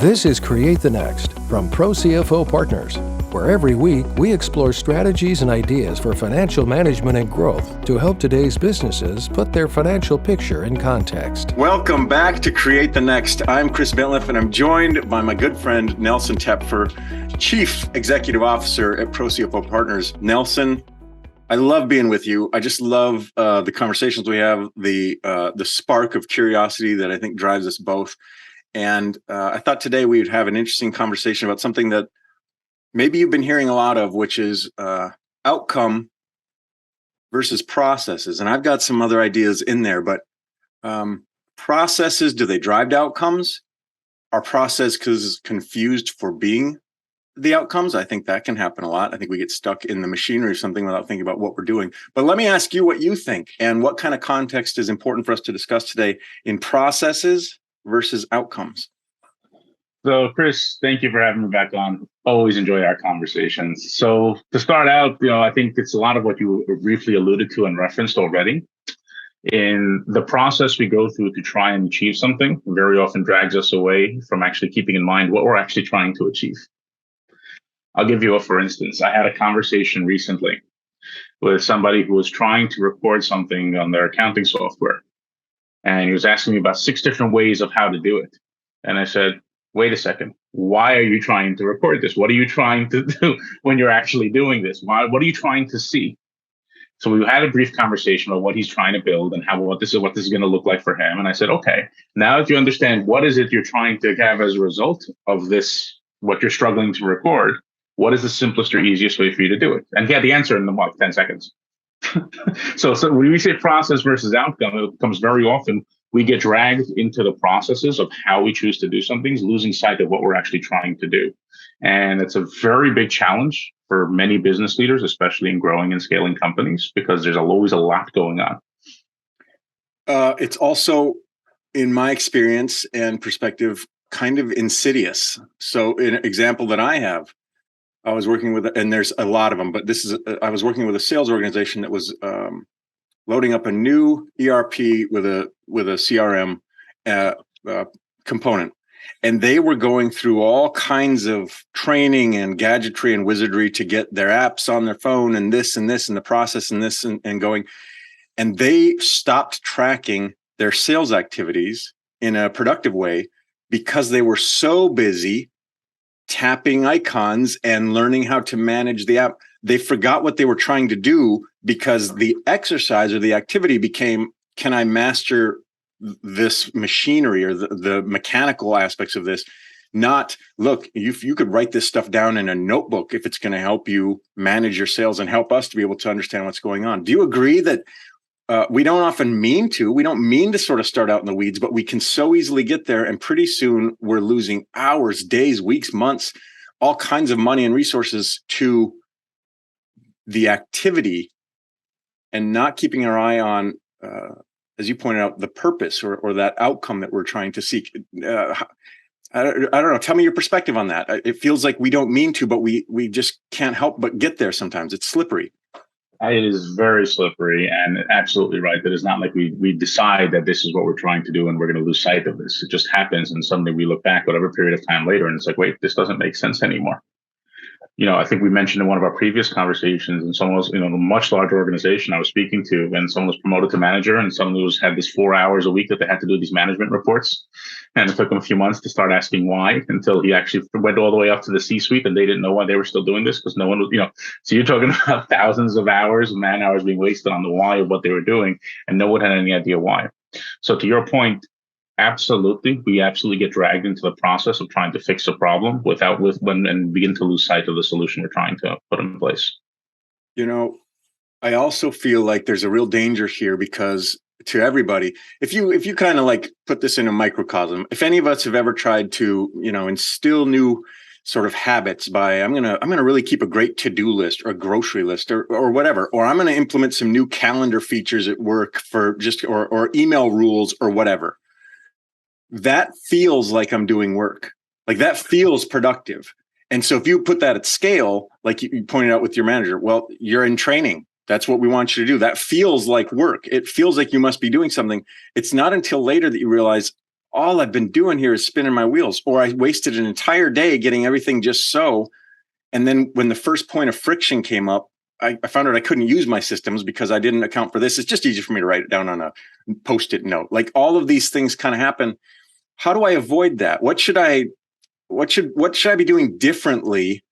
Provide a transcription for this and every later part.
This is Create the Next from ProCFO Partners, where every week we explore strategies and ideas for financial management and growth to help today's businesses put their financial picture in context. Welcome back to Create the Next. I'm Chris Bentliff, and I'm joined by my good friend Nelson Tepfer, Chief Executive Officer at ProCFO Partners. Nelson, I love being with you. I just love the conversations we have, the spark of curiosity that I think drives us both. And I thought today we'd have an interesting conversation about something that maybe you've been hearing a lot of, which is outcome versus processes. And I've got some other ideas in there, but processes, do they drive to outcomes? Are processes confused for being the outcomes? I think that can happen a lot. I think we get stuck in the machinery or something without thinking about what we're doing. But let me ask you what you think and what kind of context is important for us to discuss today in processes versus outcomes. So, Chris, thank you for having me back on. Always enjoy our conversations. So to start out, I think it's a lot of what you briefly alluded to and referenced already. In the process we go through to try and achieve something very often drags us away from actually keeping in mind what we're actually trying to achieve. I'll give you for instance. I had a conversation recently with somebody who was trying to record something on their accounting software. And he was asking me about 6 different ways of how to do it. And I said, wait a second, why are you trying to record this? What are you trying to do when you're actually doing this? What are you trying to see? So we had a brief conversation about what he's trying to build and what this is going to look like for him. And I said, okay, now that you understand what is it you're trying to have as a result of this, what you're struggling to record, what is the simplest or easiest way for you to do it? And he had the answer in 10 seconds. So when we say process versus outcome, it comes very often, we get dragged into the processes of how we choose to do some things, losing sight of what we're actually trying to do. And it's a very big challenge for many business leaders, especially in growing and scaling companies, because there's always a lot going on. It's also, in my experience and perspective, kind of insidious. So an example that I have, I was working with, and there's a lot of them, but I was working with a sales organization that was loading up a new ERP with a CRM component. And they were going through all kinds of training and gadgetry and wizardry to get their apps on their phone and this and the process and this and going. And they stopped tracking their sales activities in a productive way because they were so busy tapping icons and learning how to manage the app. They forgot what they were trying to do because the exercise or the activity became, can I master this machinery or the mechanical aspects of this? Not, look, you could write this stuff down in a notebook if it's going to help you manage your sales and help us to be able to understand what's going on. Do you agree that we don't mean to sort of start out in the weeds, but we can so easily get there. And pretty soon we're losing hours, days, weeks, months, all kinds of money and resources to the activity and not keeping our eye on, as you pointed out, the purpose or that outcome that we're trying to seek. I don't know. Tell me your perspective on that. It feels like we don't mean to, but we just can't help but get there sometimes. It's slippery. It is very slippery and absolutely right. That it's not like we decide that this is what we're trying to do and we're going to lose sight of this. It just happens. And suddenly we look back whatever period of time later and it's like, wait, this doesn't make sense anymore. I think we mentioned in one of our previous conversations, and someone was, a much larger organization I was speaking to, and someone was promoted to manager, and someone had this 4 hours a week that they had to do these management reports. And it took them a few months to start asking why, until he actually went all the way up to the C-suite, and they didn't know why they were still doing this because no one was, so you're talking about thousands of hours, man hours being wasted on the why of what they were doing, and no one had any idea why. So to your point, we absolutely get dragged into the process of trying to fix a problem and begin to lose sight of the solution we're trying to put in place. I also feel like there's a real danger here because to everybody, if you kind of like put this in a microcosm, if any of us have ever tried to, instill new sort of habits by I'm gonna really keep a great to-do list or a grocery list or whatever, or I'm gonna implement some new calendar features at work for just or email rules or whatever. That feels like I'm doing work. Like that feels productive. And so if you put that at scale, like you pointed out with your manager, well, you're in training. That's what we want you to do. That feels like work. It feels like you must be doing something. It's not until later that you realize, all I've been doing here is spinning my wheels, or I wasted an entire day getting everything just so. And then when the first point of friction came up, I found out I couldn't use my systems because I didn't account for this. It's just easy for me to write it down on a Post-it note. Like all of these things kind of happen. How do I avoid that? What should I be doing differently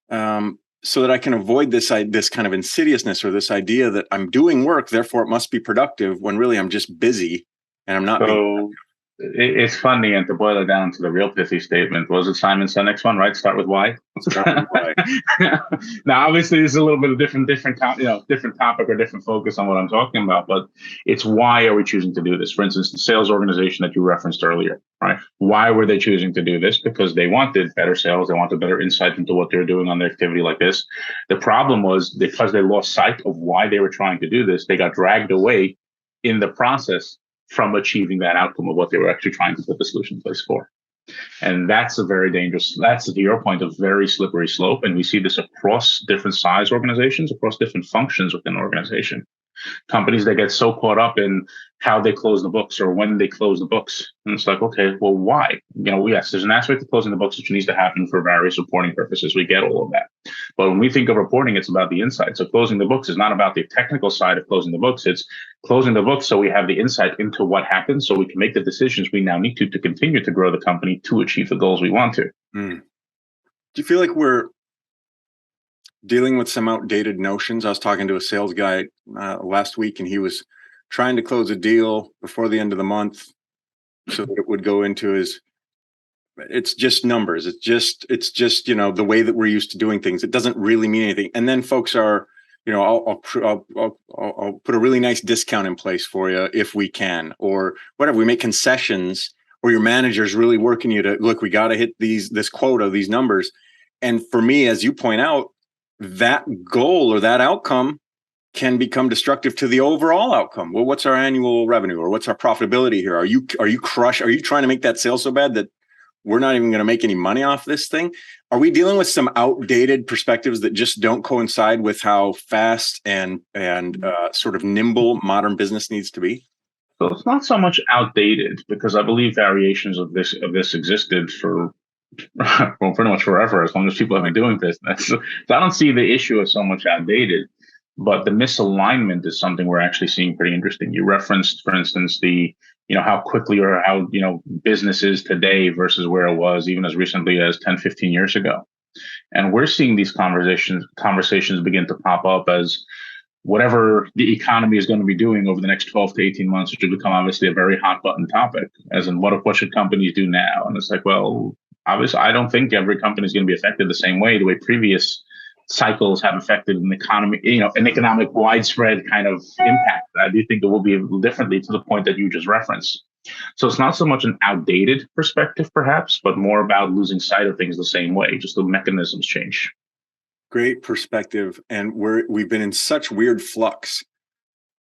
so that I can avoid this kind of insidiousness or this idea that I'm doing work, therefore it must be productive, when really I'm just busy and I'm not being. It's funny, and to boil it down to the real pithy statement, was it Simon Sinek's one, right? Start with why. Start with why. Now, obviously, this is a little bit of different topic or different focus on what I'm talking about, but it's why are we choosing to do this? For instance, the sales organization that you referenced earlier, right? Why were they choosing to do this? Because they wanted better sales, they wanted better insight into what they were doing on their activity like this. The problem was because they lost sight of why they were trying to do this, they got dragged away in the process from achieving that outcome of what they were actually trying to put the solution in place for. And that's a very dangerous, that's to your point, a very slippery slope. And we see this across different size organizations, across different functions within an organization. Companies that get so caught up in how they close the books or when they close the books. And it's like, okay, well, why? Yes, there's an aspect of closing the books which needs to happen for various reporting purposes. We get all of that. But when we think of reporting, it's about the insight. So closing the books is not about the technical side of closing the books. It's closing the books so we have the insight into what happened so we can make the decisions we now need to continue to grow the company to achieve the goals we want to. Do you feel like we're dealing with some outdated notions? I was talking to a sales guy last week, and he was trying to close a deal before the end of the month so that it would go into his. It's just numbers. It's just the way that we're used to doing things. It doesn't really mean anything. And then folks are, I'll put a really nice discount in place for you if we can, or whatever. We make concessions, or your manager's really working you to look. We got to hit this quota, these numbers. And for me, as you point out, that goal or that outcome can become destructive to the overall outcome. Well, what's our annual revenue, or what's our profitability here? Are you trying to make that sale so bad that we're not even going to make any money off this thing? Are we dealing with some outdated perspectives that just don't coincide with how fast and sort of nimble modern business needs to be? So it's not so much outdated, because I believe variations of this existed for pretty much forever, as long as people have been doing business. So I don't see the issue as so much outdated, but the misalignment is something we're actually seeing pretty interesting. You referenced, for instance, the how quickly or how business is today versus where it was even as recently as 10, 15 years ago. And we're seeing these conversations begin to pop up as whatever the economy is going to be doing over the next 12 to 18 months, which will become obviously a very hot button topic, as in what should companies do now? And it's like, well, obviously, I don't think every company is going to be affected the same way previous cycles have affected an economy, an economic widespread kind of impact. I do think it will be differently, to the point that you just referenced. So it's not so much an outdated perspective, perhaps, but more about losing sight of things the same way, just the mechanisms change. Great perspective. And we've been in such weird flux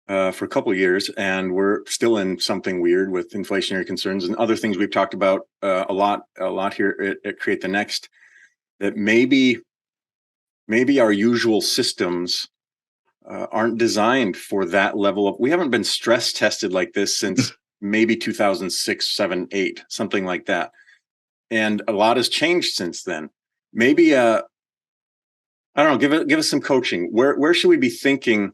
for a couple of years, and we're still in something weird with inflationary concerns and other things we've talked about a lot here at Create the Next, that maybe our usual systems aren't designed for that level of. We haven't been stress tested like this since maybe 2006, 7, 8, something like that, and a lot has changed since then. Maybe I don't know. Give us some coaching. Where should we be thinking?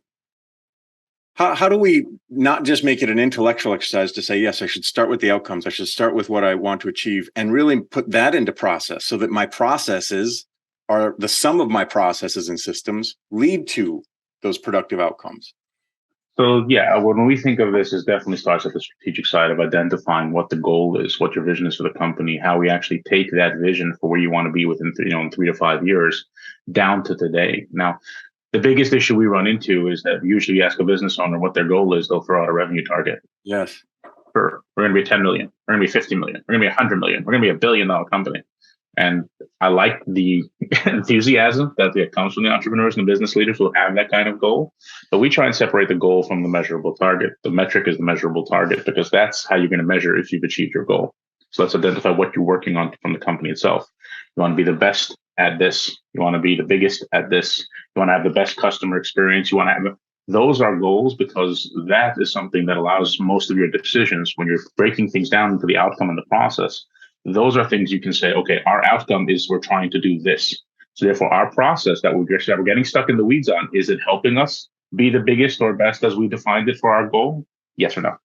How do we not just make it an intellectual exercise to say, yes, I should start with the outcomes, I should start with what I want to achieve, and really put that into process so that my processes are the sum of my processes and systems lead to those productive outcomes? So yeah, when we think of this, it definitely starts at the strategic side of identifying what the goal is, what your vision is for the company, how we actually take that vision for where you want to be within in 3 to 5 years down to today. Now, the biggest issue we run into is that usually you ask a business owner what their goal is, they'll throw out a revenue target. Yes. We're going to be 10 million. We're going to be 50 million. We're going to be 100 million. We're going to be $1 billion company. And I like the enthusiasm that comes from the entrepreneurs and the business leaders who have that kind of goal. But we try and separate the goal from the measurable target. The metric is the measurable target, because that's how you're going to measure if you've achieved your goal. So let's identify what you're working on from the company itself. You want to be the best at this. You want to be the biggest at this. You want to have the best customer experience. You want to have Those are goals because that is something that allows most of your decisions when you're breaking things down into the outcome and the process. Those are things you can say, okay, our outcome is we're trying to do this. So therefore, our process that we're getting stuck in the weeds on, is it helping us be the biggest or best as we defined it for our goal? Yes or no?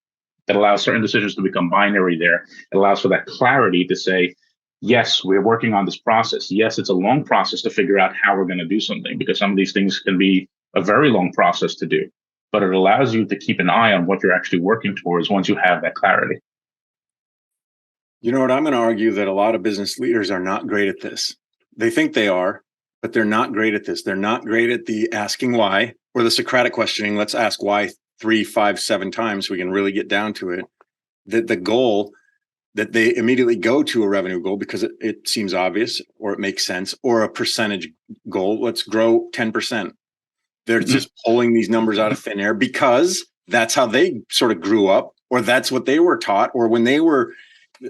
That allows certain decisions to become binary there. It allows for that clarity to say, yes, we're working on this process. Yes, it's a long process to figure out how we're going to do something, because some of these things can be a very long process to do. But it allows you to keep an eye on what you're actually working towards once you have that clarity. You know what? I'm going to argue that a lot of business leaders are not great at this. They think they are, but they're not great at this. They're not great at the asking why, or the Socratic questioning. Let's ask why 3, 5, 7 times so we can really get down to it. That the goal, that they immediately go to a revenue goal because it seems obvious or it makes sense, or a percentage goal. Let's grow 10%. They're just pulling these numbers out of thin air because that's how they sort of grew up, or that's what they were taught, or when they were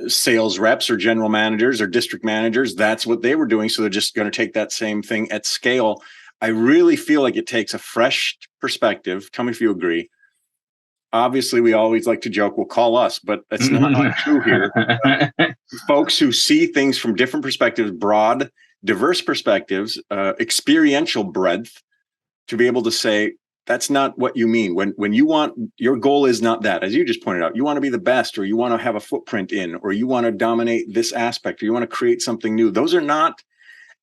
sales reps or general managers or district managers, that's what they were doing. So they're just going to take that same thing at scale. I really feel like it takes a fresh perspective. Tell me if you agree. Obviously, we always like to joke, well, call us, but it's not true here. Folks who see things from different perspectives, broad, diverse perspectives, experiential breadth, to be able to say, that's not what you mean. When you want, your goal is not that, as you just pointed out, you want to be the best, or you want to have a footprint in, or you want to dominate this aspect, or you want to create something new. Those are not,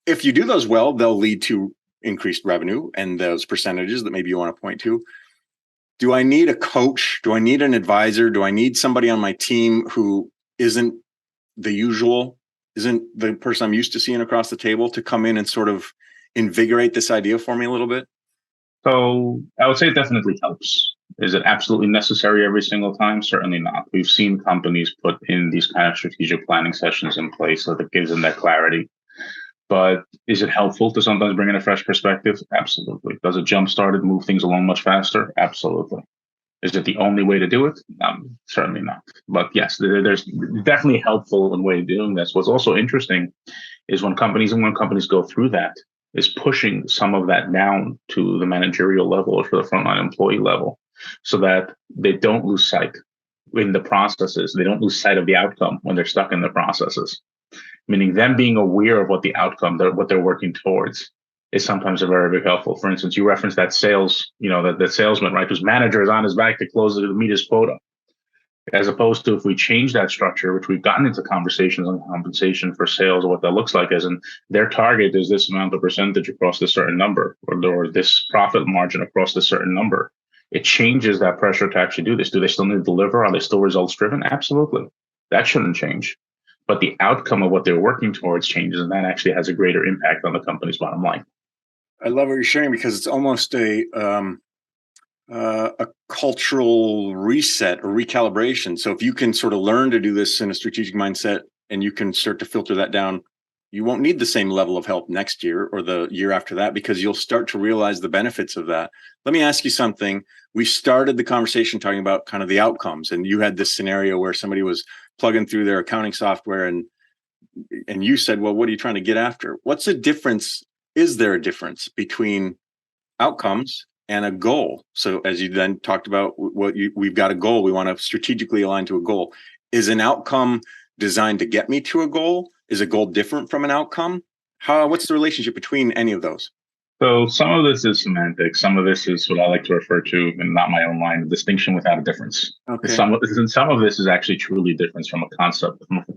if you do those well, they'll lead to increased revenue and those percentages that maybe you want to point to. Do I need a coach? Do I need an advisor? Do I need somebody on my team who isn't the usual, isn't the person I'm used to seeing across the table, to come in and sort of invigorate this idea for me a little bit? So I would say it definitely helps. Is it absolutely necessary every single time? Certainly not. We've seen companies put in these kind of strategic planning sessions in place so that gives them that clarity. But is it helpful to sometimes bring in a fresh perspective? Absolutely. Does it jumpstart it, move things along much faster? Absolutely. Is it the only way to do it? Certainly not. But yes, there's definitely helpful in way of doing this. What's also interesting is when companies go through that, is pushing some of that down to the managerial level or to the frontline employee level, so that they don't lose sight in the processes. They don't lose sight of the outcome when they're stuck in the processes. Meaning them being aware of what the outcome, what they're working towards, is sometimes a very big helpful. For instance, you referenced that sales, that salesman, right, whose manager is on his back to close it to meet his quota. As opposed to if we change that structure, which we've gotten into conversations on compensation for sales, or what that looks like, as in their target is this amount of percentage across this certain number, or this profit margin across this certain number. It changes that pressure to actually do this. Do they still need to deliver? Are they still results driven? Absolutely. That shouldn't change. But the outcome of what they're working towards changes, and that actually has a greater impact on the company's bottom line. I love what you're sharing, because it's almost a cultural reset or recalibration. So if you can sort of learn to do this in a strategic mindset, and you can start to filter that down, you won't need the same level of help next year or the year after that, because you'll start to realize the benefits of that. Let me ask you something. We started the conversation talking about kind of the outcomes, and you had this scenario where somebody was plugging through their accounting software, and you said, well, what are you trying to get after? What's the difference? Is there a difference between outcomes and a goal? So as you then talked about, we've got a goal. We want to strategically align to a goal. Is an outcome designed to get me to a goal? Is a goal different from an outcome? What's the relationship between any of those? So some of this is semantics. Some of this is what I like to refer to, and not my own line, distinction without a difference. Okay. Some of this is actually truly different from a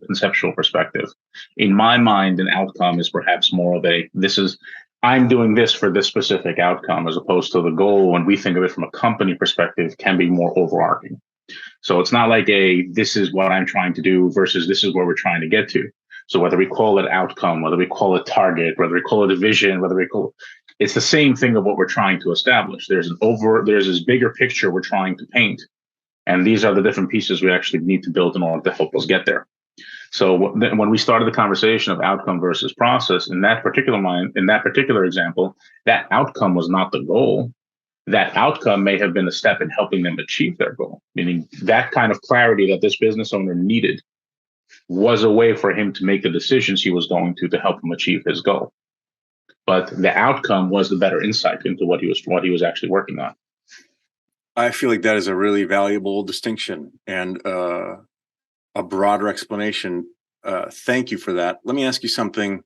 conceptual perspective. In my mind, an outcome is perhaps more of I'm doing this for this specific outcome, as opposed to the goal, when we think of it from a company perspective, can be more overarching. So it's not like this is what I'm trying to do versus this is where we're trying to get to. So whether we call it outcome, whether we call it target, whether we call it a vision, it's the same thing of what we're trying to establish. There's this bigger picture we're trying to paint. And these are the different pieces we actually need to build in order to help us get there. So when we started the conversation of outcome versus process, in that particular example, that outcome was not the goal. That outcome may have been a step in helping them achieve their goal, meaning that kind of clarity that this business owner needed was a way for him to make the decisions he was going to help him achieve his goal. But the outcome was the better insight into what he was actually working on. I feel like that is a really valuable distinction and a broader explanation. Thank you for that. Let me ask you something.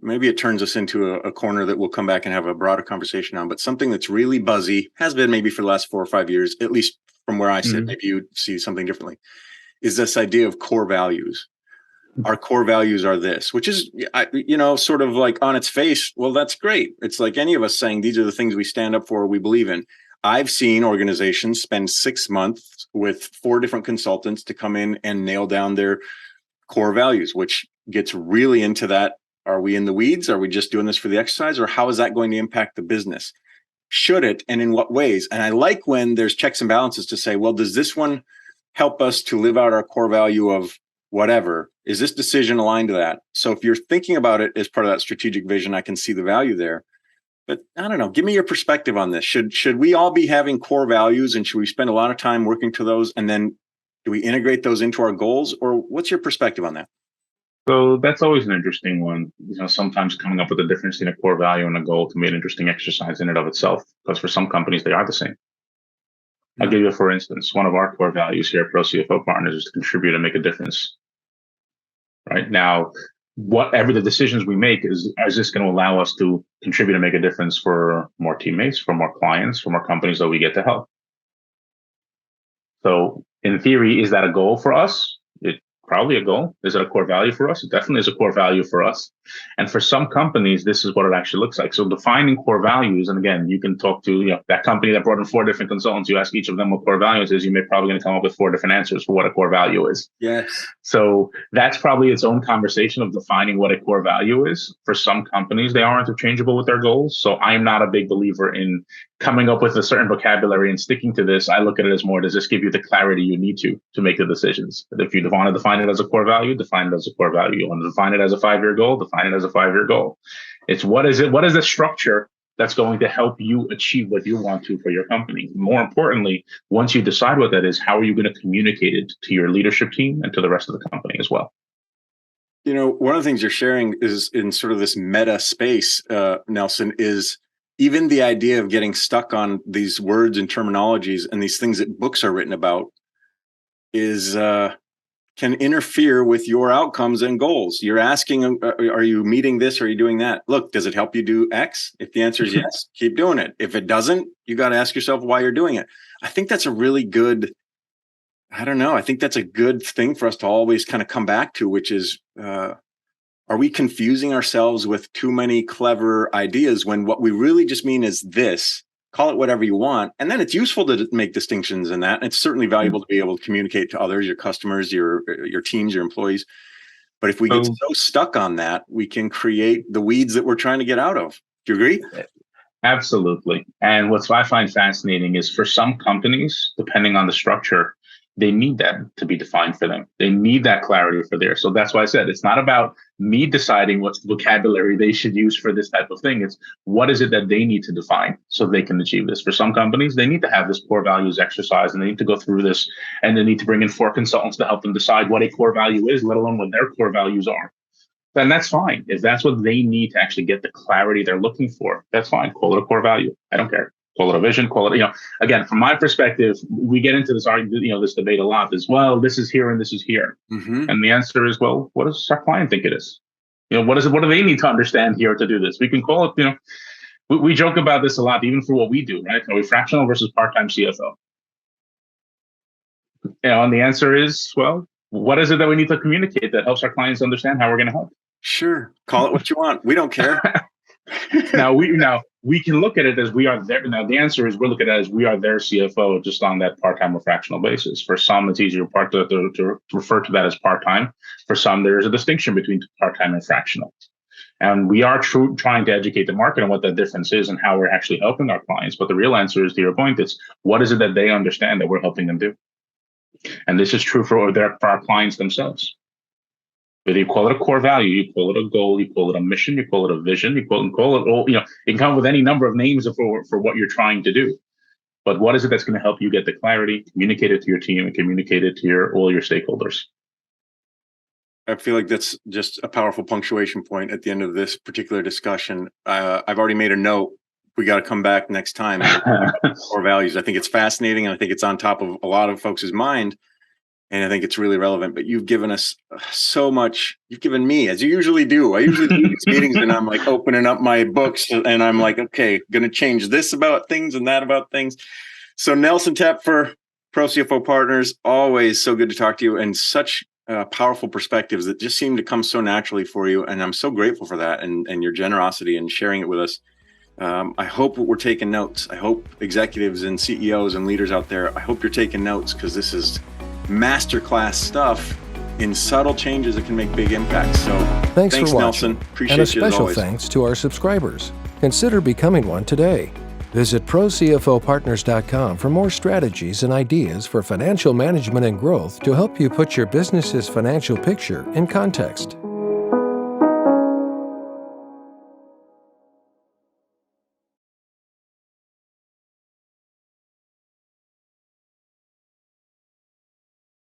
Maybe it turns us into a corner that we'll come back and have a broader conversation on, but something that's really buzzy, has been maybe for the last 4 or 5 years, at least from where I sit, maybe you see something differently, is this idea of core values. Our core values are this, which is, sort of like on its face, well, that's great. It's like any of us saying these are the things we stand up for, we believe in. I've seen organizations spend 6 months with 4 different consultants to come in and nail down their core values, which gets really into that. Are we in the weeds? Are we just doing this for the exercise? Or how is that going to impact the business? Should it? And in what ways? And I like when there's checks and balances to say, well, does this one help us to live out our core value of whatever? Is this decision aligned to that? So if you're thinking about it as part of that strategic vision, I can see the value there. But I don't know. Give me your perspective on this. Should we all be having core values, and should we spend a lot of time working to those? And then do we integrate those into our goals? Or what's your perspective on that? So that's always an interesting one. Sometimes coming up with a difference in a core value and a goal can be an interesting exercise in and of itself, because for some companies, they are the same. I'll give you, for instance, one of our core values here at ProCFO Partners is to contribute and make a difference. Right now, whatever the decisions we make is this going to allow us to contribute and make a difference for more teammates, for more clients, for more companies that we get to help? So in theory, is that a goal for us? Probably a goal. Is it a core value for us? It definitely is a core value for us. And for some companies, this is what it actually looks like. So defining core values, and again, you can talk to that company that brought in 4 different consultants. You ask each of them what core values is, you may probably going to come up with 4 different answers for what a core value is. Yes. So that's probably its own conversation of defining what a core value is. For some companies, they are interchangeable with their goals. So I'm not a big believer in coming up with a certain vocabulary and sticking to this. I look at it as more, does this give you the clarity you need to make the decisions? If you want to define it as a core value, define it as a core value. You want to define it as a 5-year goal, define it as a 5-year goal. It's what is the structure that's going to help you achieve what you want to for your company? More importantly, once you decide what that is, how are you going to communicate it to your leadership team and to the rest of the company as well? One of the things you're sharing is in sort of this meta space, Nelson, is even the idea of getting stuck on these words and terminologies and these things that books are written about is can interfere with your outcomes and goals. You're asking, are you meeting this? Or are you doing that? Look, does it help you do X? If the answer is yes, keep doing it. If it doesn't, you got to ask yourself why you're doing it. I think that's a really good, I don't know. I think that's a good thing for us to always kind of come back to, which is, are we confusing ourselves with too many clever ideas when what we really just mean is this? Call it whatever you want. And then it's useful to make distinctions in that. And it's certainly valuable to be able to communicate to others, your customers, your teams, your employees. But if we get so stuck on that, we can create the weeds that we're trying to get out of. Do you agree? Absolutely. And what I find fascinating is for some companies, depending on the structure, they need that to be defined for them. They need that clarity for there. So that's why I said it's not about me deciding what's the vocabulary they should use for this type of thing. It's what is it that they need to define so they can achieve this. For some companies, they need to have this core values exercise and they need to go through this, and they need to bring in 4 consultants to help them decide what a core value is, let alone what their core values are. Then that's fine. If that's what they need to actually get the clarity they're looking for, that's fine. Call it a core value. I don't care. Call it a vision, call it, again, from my perspective, we get into this argument, this debate a lot as well. This is here and this is here. Mm-hmm. And the answer is, well, what does our client think it is? What do they need to understand here to do this? We can call it, we joke about this a lot, even for what we do, right? Are we fractional versus part-time CFO? And the answer is, well, what is it that we need to communicate that helps our clients understand how we're going to help? Sure. Call it what you want. We don't care. Now we can look at it as we are there. Now the answer is we're looking at it as we are their CFO just on that part-time or fractional basis. For some, it's easier to refer to that as part-time. For some, there's a distinction between part-time and fractional. And we are trying to educate the market on what that difference is and how we're actually helping our clients. But the real answer is, to your point, it's what is it that they understand that we're helping them do? And this is true for our clients themselves. Whether you call it a core value, you call it a goal, you call it a mission, you call it a vision, you call it all, you can come up with any number of names for what you're trying to do. But what is it that's going to help you get the clarity, communicate it to your team, and communicate it to all your stakeholders? I feel like that's just a powerful punctuation point at the end of this particular discussion. I've already made a note we got to come back next time. Core values. I think it's fascinating, and I think it's on top of a lot of folks' mind. And I think it's really relevant, but you've given us so much. You've given me, as you usually do. I usually do these meetings and I'm like opening up my books and I'm like, okay, going to change this about things and that about things. So Nelson Tepfer, ProCFO Partners, always so good to talk to you, and such powerful perspectives that just seem to come so naturally for you. And I'm so grateful for that and your generosity and sharing it with us. I hope we're taking notes. I hope executives and CEOs and leaders out there, I hope you're taking notes, because this is masterclass stuff in subtle changes that can make big impacts. So thanks for watching. Nelson. Appreciate you as always. And a special thanks to our subscribers. Consider becoming one today. Visit ProCFOPartners.com for more strategies and ideas for financial management and growth to help you put your business's financial picture in context.